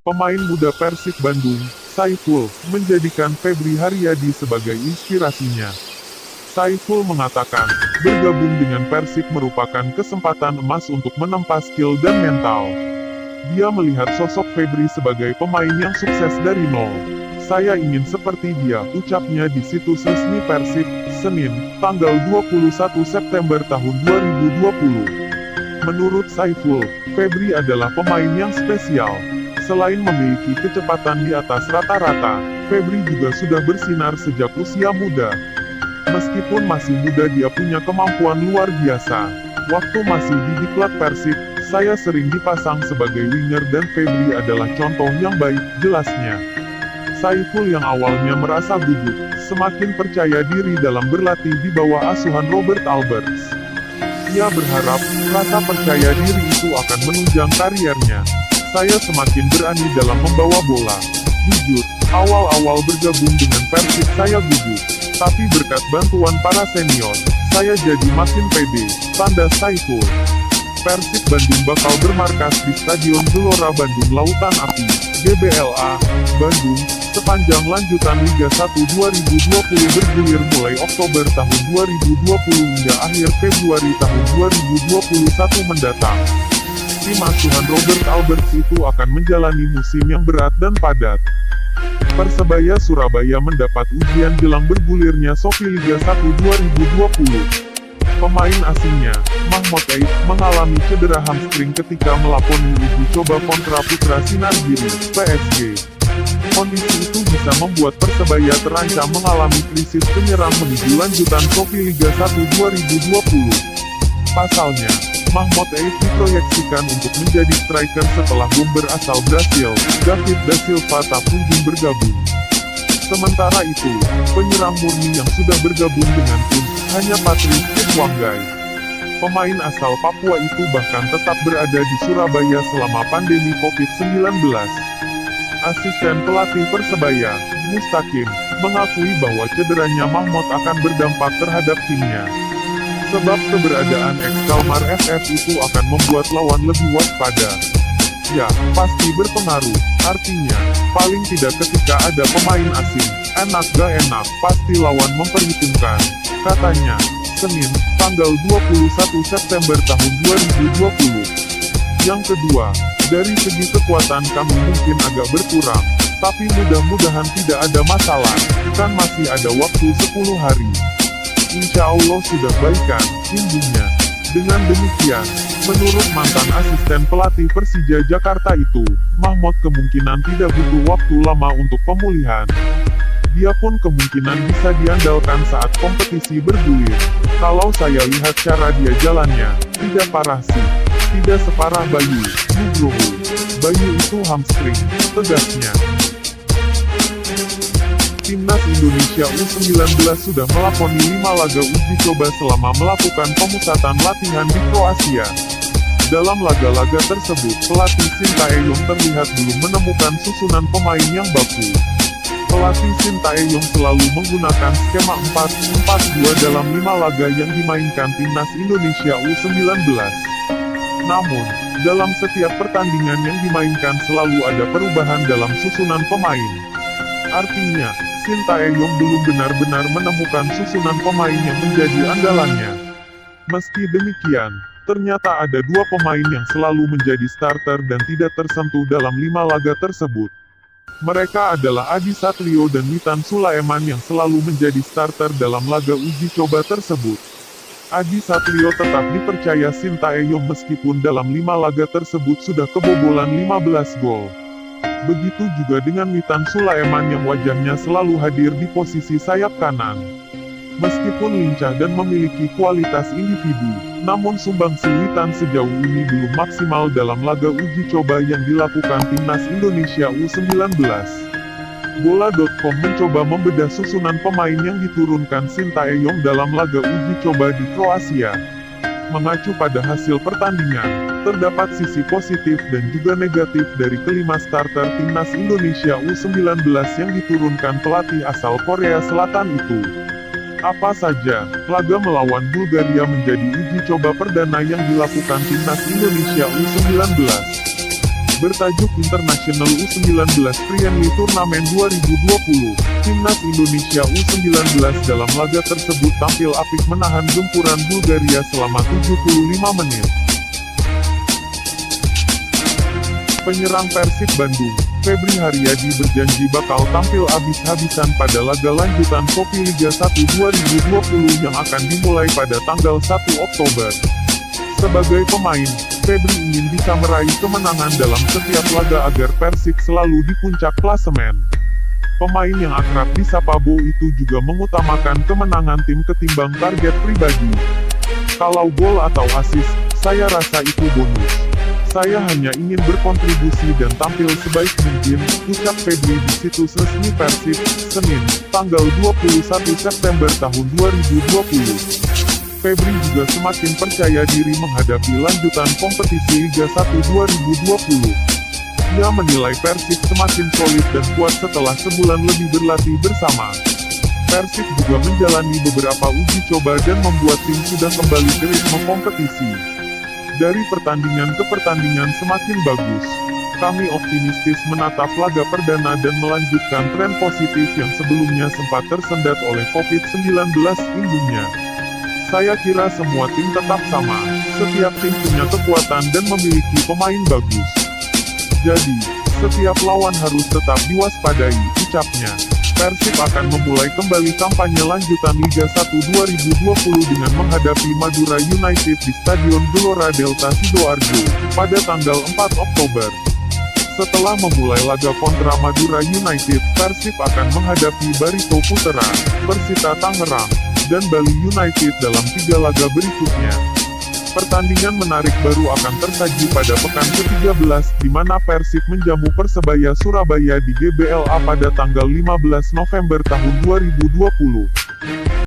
Pemain muda Persib Bandung, Saiful, menjadikan Febri Haryadi sebagai inspirasinya. Saiful mengatakan, bergabung dengan Persib merupakan kesempatan emas untuk menempa skill dan mental. Dia melihat sosok Febri sebagai pemain yang sukses dari nol. Saya ingin seperti dia, ucapnya di situs resmi Persib, Senin, tanggal 21 September tahun 2020. Menurut Saiful, Febri adalah pemain yang spesial. Selain memiliki kecepatan di atas rata-rata, Febri juga sudah bersinar sejak usia muda. Meskipun masih muda, dia punya kemampuan luar biasa. Waktu masih di diklat Persib, saya sering dipasang sebagai winger dan Febri adalah contoh yang baik, jelasnya. Saiful yang awalnya merasa gugup, semakin percaya diri dalam berlatih di bawah asuhan Robert Alberts. Ia berharap, rasa percaya diri itu akan menunjang kariernya. Saya semakin berani dalam membawa bola. Jujur, awal-awal bergabung dengan Persib saya gugup. Tapi berkat bantuan para senior, saya jadi makin pede, tanda Saiful. Persib Bandung bakal bermarkas di Stadion Gelora Bandung Lautan Api, GBLA, Bandung, sepanjang lanjutan Liga 1 2020 bergulir mulai Oktober tahun 2020 hingga akhir Februari tahun 2021 mendatang. Tim asuhan Robert Alberts itu akan menjalani musim yang berat dan padat. Persebaya Surabaya mendapat ujian jelang bergulirnya Sofi Liga 1 2020. Pemain asingnya, Mahmud Eid, mengalami cedera hamstring ketika melakoni uji coba kontra Putra Sinar Giri, PSG. Kondisi itu bisa membuat Persebaya terancam mengalami krisis penyerang menuju lanjutan Sofi Liga 1 2020. Pasalnya, Mahmud Eid diproyeksikan untuk menjadi striker setelah bomber asal Brasil, David da Silva tak kunjung bergabung. Sementara itu, penyerang murni yang sudah bergabung dengan tim, hanya Patrick Kitwanggai. Pemain asal Papua itu bahkan tetap berada di Surabaya selama pandemi COVID-19. Asisten pelatih Persebaya, Mustaqim, mengakui bahwa cederanya Mahmud akan berdampak terhadap timnya. Sebab keberadaan ex-Kalmar FF itu akan membuat lawan lebih waspada. Ya, pasti berpengaruh. Artinya, paling tidak ketika ada pemain asing, enak gak enak, pasti lawan memperhitungkan, katanya. Senin, tanggal 21 September tahun 2020. Yang kedua, dari segi kekuatan kami mungkin agak berkurang, tapi mudah-mudahan tidak ada masalah, kan masih ada waktu 10 hari. Insya Allah sudah baikan, singgung-nya. Dengan demikian, menurut mantan asisten pelatih Persija Jakarta itu, Mahmud kemungkinan tidak butuh waktu lama untuk pemulihan. Dia pun kemungkinan bisa diandalkan saat kompetisi bergulir. Kalau saya lihat cara dia jalannya, tidak parah sih. Tidak separah Bayu, Nugroho. Bayu itu hamstring, tegasnya. Timnas Indonesia U19 sudah melakoni 5 laga uji coba selama melakukan pemusatan latihan di Kroasia. Dalam laga-laga tersebut, pelatih Sintayong terlihat belum menemukan susunan pemain yang baku. Pelatih Sintayong selalu menggunakan skema 4-4-2 dalam 5 laga yang dimainkan Timnas Indonesia U19. Namun, dalam setiap pertandingan yang dimainkan selalu ada perubahan dalam susunan pemain. Artinya, Sintayong belum benar-benar menemukan susunan pemain yang menjadi andalannya. Meski demikian, ternyata ada 2 pemain yang selalu menjadi starter dan tidak tersentuh dalam 5 laga tersebut. Mereka adalah Adi Satlio dan Witan Sulaiman yang selalu menjadi starter dalam laga uji coba tersebut. Adi Satlio tetap dipercaya Sintayong meskipun dalam 5 laga tersebut sudah kebobolan 15 gol. Begitu juga dengan Witan Sulaiman yang wajahnya selalu hadir di posisi sayap kanan. Meskipun lincah dan memiliki kualitas individu, namun sumbangsi Witan sejauh ini belum maksimal dalam laga uji coba yang dilakukan Timnas Indonesia U19. Bola.com mencoba membedah susunan pemain yang diturunkan Sintayong dalam laga uji coba di Kroasia. Mengacu pada hasil pertandingan, terdapat sisi positif dan juga negatif dari kelima starter Timnas Indonesia U19 yang diturunkan pelatih asal Korea Selatan itu. Apa saja, laga melawan Bulgaria menjadi uji coba perdana yang dilakukan Timnas Indonesia U19. bertajuk International U19 Friendly Tournament 2020. Timnas Indonesia U19 dalam laga tersebut tampil apik menahan gempuran Bulgaria selama 75 menit. Penyerang Persib Bandung, Febri Haryadi berjanji bakal tampil habis-habisan pada laga lanjutan Kopi Liga 1 2020 yang akan dimulai pada tanggal 1 Oktober. Sebagai pemain, Febri ingin bisa meraih kemenangan dalam setiap laga agar Persib selalu di puncak klasemen. Pemain yang akrab disapa Bo itu juga mengutamakan kemenangan tim ketimbang target pribadi. Kalau gol atau assist, saya rasa itu bonus. Saya hanya ingin berkontribusi dan tampil sebaik mungkin, ucap Febri di situs resmi Persib, Senin, tanggal 21 September tahun 2020. Febri juga semakin percaya diri menghadapi lanjutan kompetisi Liga 1 2020. Ia menilai Persib semakin solid dan kuat setelah sebulan lebih berlatih bersama. Persib juga menjalani beberapa uji coba dan membuat tim sudah kembali ke ritme kompetisi. Dari pertandingan ke pertandingan semakin bagus. Kami optimistis menatap laga perdana dan melanjutkan tren positif yang sebelumnya sempat tersendat oleh COVID-19, indungnya. Saya kira semua tim tetap sama. Setiap tim punya kekuatan dan memiliki pemain bagus. Jadi, setiap lawan harus tetap diwaspadai, ucapnya. Persib akan memulai kembali kampanye lanjutan Liga 1 2020 dengan menghadapi Madura United di Stadion Gelora Delta Sidoarjo, pada tanggal 4 Oktober. Setelah memulai laga kontra Madura United, Persib akan menghadapi Barito Putra, Persita Tangerang, dan Bali United dalam 3 laga berikutnya. Pertandingan menarik baru akan tersaji pada pekan ke-13, di mana Persib menjamu Persebaya Surabaya di GBLA pada tanggal 15 November tahun 2020.